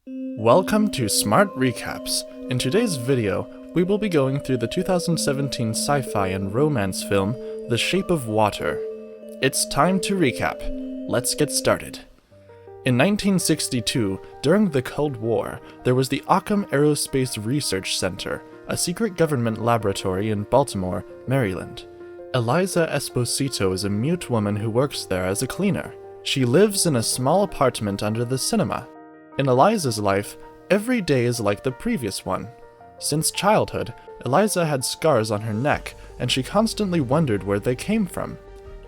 Welcome to Smart Recaps. In today's video, we will be going through the 2017 sci-fi and romance film, The Shape of Water. It's time to recap. Let's get started. In 1962, during the Cold War, there was the Occam Aerospace Research Center, a secret government laboratory in Baltimore, Maryland. Eliza Esposito is a mute woman who works there as a cleaner. She lives in a small apartment under the cinema. In Eliza's life, every day is like the previous one. Since childhood, Eliza had scars on her neck, and she constantly wondered where they came from.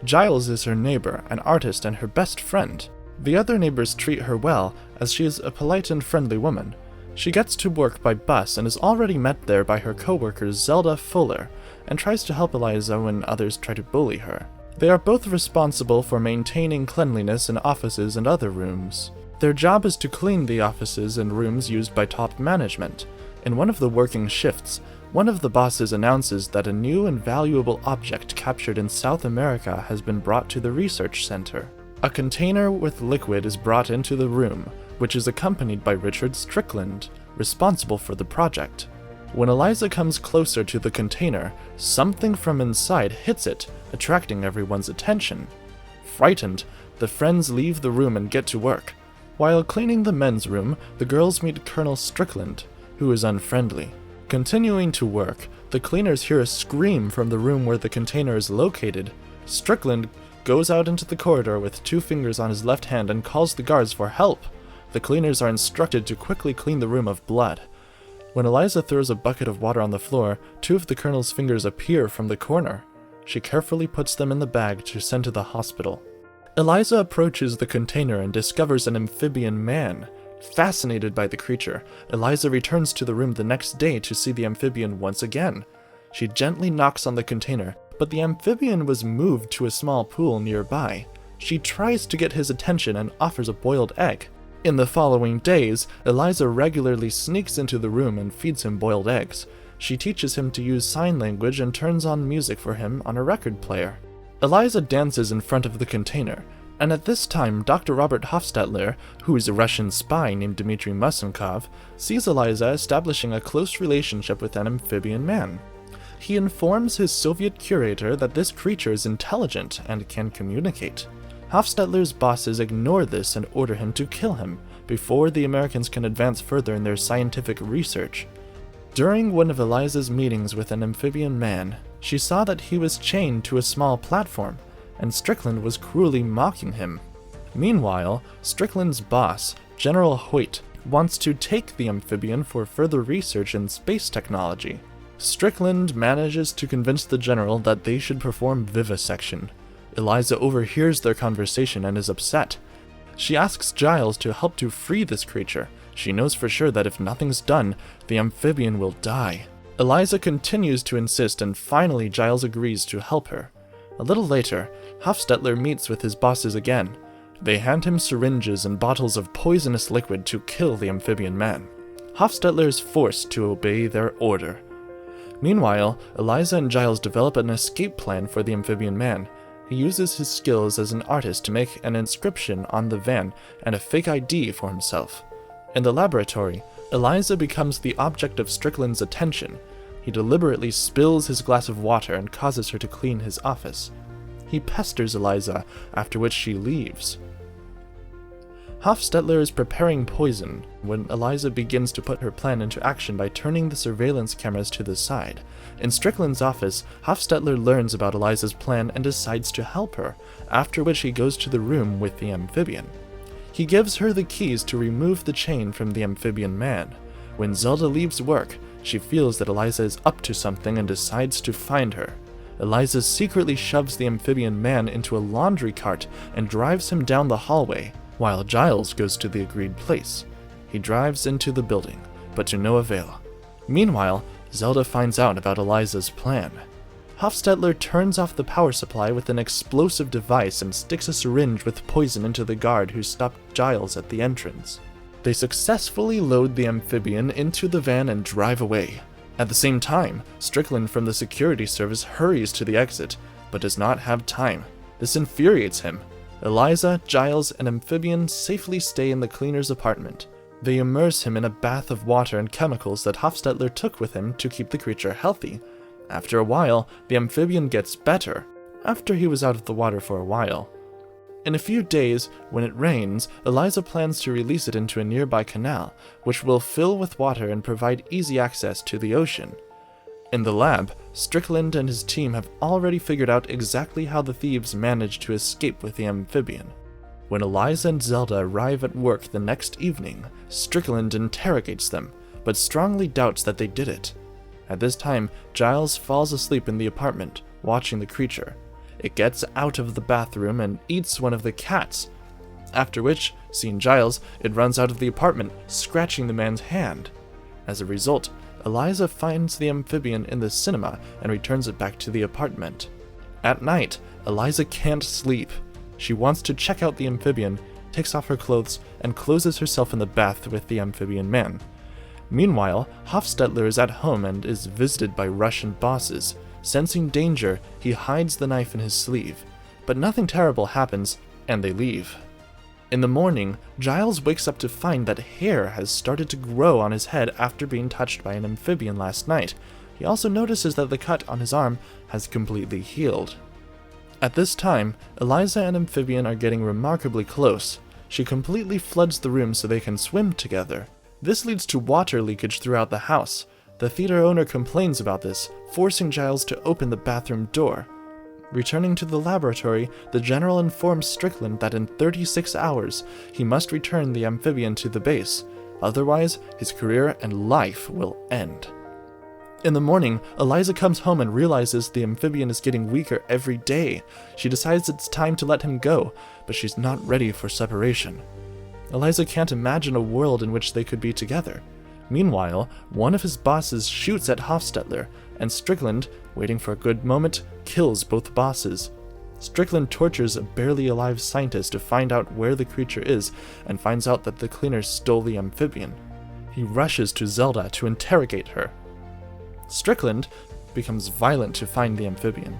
Giles is her neighbor, an artist, and her best friend. The other neighbors treat her well, as she is a polite and friendly woman. She gets to work by bus and is already met there by her co-worker Zelda Fuller, and tries to help Eliza when others try to bully her. They are both responsible for maintaining cleanliness in offices and other rooms. Their job is to clean the offices and rooms used by top management. In one of the working shifts, one of the bosses announces that a new and valuable object captured in South America has been brought to the research center. A container with liquid is brought into the room, which is accompanied by Richard Strickland, responsible for the project. When Eliza comes closer to the container, something from inside hits it, attracting everyone's attention. Frightened, the friends leave the room and get to work. While cleaning the men's room, the girls meet Colonel Strickland, who is unfriendly. Continuing to work, the cleaners hear a scream from the room where the container is located. Strickland goes out into the corridor with 2 fingers on his left hand and calls the guards for help. The cleaners are instructed to quickly clean the room of blood. When Eliza throws a bucket of water on the floor, 2 of the colonel's fingers appear from the corner. She carefully puts them in the bag to send to the hospital. Eliza approaches the container and discovers an amphibian man. Fascinated by the creature, Eliza returns to the room the next day to see the amphibian once again. She gently knocks on the container, but the amphibian was moved to a small pool nearby. She tries to get his attention and offers a boiled egg. In the following days, Eliza regularly sneaks into the room and feeds him boiled eggs. She teaches him to use sign language and turns on music for him on a record player. Eliza dances in front of the container, and at this time Dr. Robert Hofstadter, who is a Russian spy named Dmitry Masenkov, sees Eliza establishing a close relationship with an amphibian man. He informs his Soviet curator that this creature is intelligent and can communicate. Hofstadter's bosses ignore this and order him to kill him, before the Americans can advance further in their scientific research. During one of Eliza's meetings with an amphibian man, she saw that he was chained to a small platform, and Strickland was cruelly mocking him. Meanwhile, Strickland's boss, General Hoyt, wants to take the amphibian for further research in space technology. Strickland manages to convince the general that they should perform vivisection. Eliza overhears their conversation and is upset. She asks Giles to help to free this creature. She knows for sure that if nothing's done, the amphibian will die. Eliza continues to insist, and finally Giles agrees to help her. A little later, Hofstadter meets with his bosses again. They hand him syringes and bottles of poisonous liquid to kill the amphibian man. Hofstadter is forced to obey their order. Meanwhile, Eliza and Giles develop an escape plan for the amphibian man. He uses his skills as an artist to make an inscription on the van and a fake ID for himself. In the laboratory, Eliza becomes the object of Strickland's attention. He deliberately spills his glass of water and causes her to clean his office. He pesters Eliza, after which she leaves. Hofstadter is preparing poison when Eliza begins to put her plan into action by turning the surveillance cameras to the side. In Strickland's office, Hofstadter learns about Eliza's plan and decides to help her, after which he goes to the room with the amphibian. He gives her the keys to remove the chain from the amphibian man. When Zelda leaves work, she feels that Eliza is up to something and decides to find her. Eliza secretly shoves the amphibian man into a laundry cart and drives him down the hallway, while Giles goes to the agreed place. He drives into the building, but to no avail. Meanwhile, Zelda finds out about Eliza's plan. Hofstadter turns off the power supply with an explosive device and sticks a syringe with poison into the guard who stopped Giles at the entrance. They successfully load the amphibian into the van and drive away. At the same time, Strickland from the security service hurries to the exit, but does not have time. This infuriates him. Eliza, Giles, and Amphibian safely stay in the cleaner's apartment. They immerse him in a bath of water and chemicals that Hofstetler took with him to keep the creature healthy. After a while, the amphibian gets better, after he was out of the water for a while. In a few days, when it rains, Eliza plans to release it into a nearby canal, which will fill with water and provide easy access to the ocean. In the lab, Strickland and his team have already figured out exactly how the thieves managed to escape with the amphibian. When Eliza and Zelda arrive at work the next evening, Strickland interrogates them, but strongly doubts that they did it. At this time, Giles falls asleep in the apartment, watching the creature. It gets out of the bathroom and eats one of the cats, after which, seeing Giles, it runs out of the apartment, scratching the man's hand. As a result, Eliza finds the amphibian in the cinema and returns it back to the apartment. At night, Eliza can't sleep. She wants to check out the amphibian, takes off her clothes, and closes herself in the bath with the amphibian man. Meanwhile, Hofstetler is at home and is visited by Russian bosses. Sensing danger, he hides the knife in his sleeve. But nothing terrible happens, and they leave. In the morning, Giles wakes up to find that hair has started to grow on his head after being touched by an amphibian last night. He also notices that the cut on his arm has completely healed. At this time, Eliza and amphibian are getting remarkably close. She completely floods the room so they can swim together. This leads to water leakage throughout the house. The theater owner complains about this, forcing Giles to open the bathroom door. Returning to the laboratory, the general informs Strickland that in 36 hours, he must return the amphibian to the base. Otherwise, his career and life will end. In the morning, Eliza comes home and realizes the amphibian is getting weaker every day. She decides it's time to let him go, but she's not ready for separation. Eliza can't imagine a world in which they could be together. Meanwhile, one of his bosses shoots at Hofstetler, and Strickland, waiting for a good moment, kills both bosses. Strickland tortures a barely alive scientist to find out where the creature is, and finds out that the cleaners stole the amphibian. He rushes to Zelda to interrogate her. Strickland becomes violent to find the amphibian.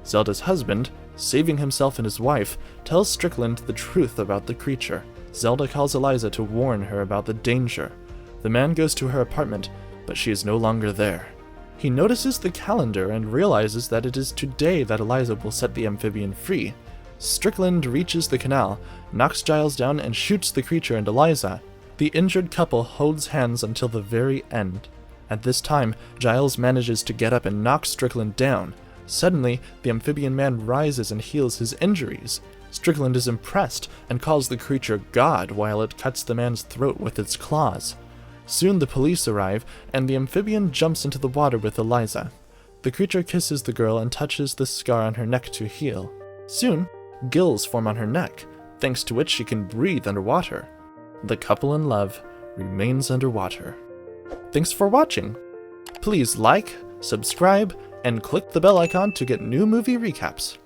Zelda's husband, saving himself and his wife, tells Strickland the truth about the creature. Zelda calls Eliza to warn her about the danger. The man goes to her apartment, but she is no longer there. He notices the calendar and realizes that it is today that Eliza will set the amphibian free. Strickland reaches the canal, knocks Giles down, and shoots the creature and Eliza. The injured couple holds hands until the very end. At this time, Giles manages to get up and knock Strickland down. Suddenly, the amphibian man rises and heals his injuries. Strickland is impressed and calls the creature God while it cuts the man's throat with its claws. Soon the police arrive, and the amphibian jumps into the water with Eliza. The creature kisses the girl and touches the scar on her neck to heal. Soon, gills form on her neck, thanks to which she can breathe underwater. The couple in love remains underwater. Thanks for watching. Please like, subscribe, and click the bell icon to get new movie recaps.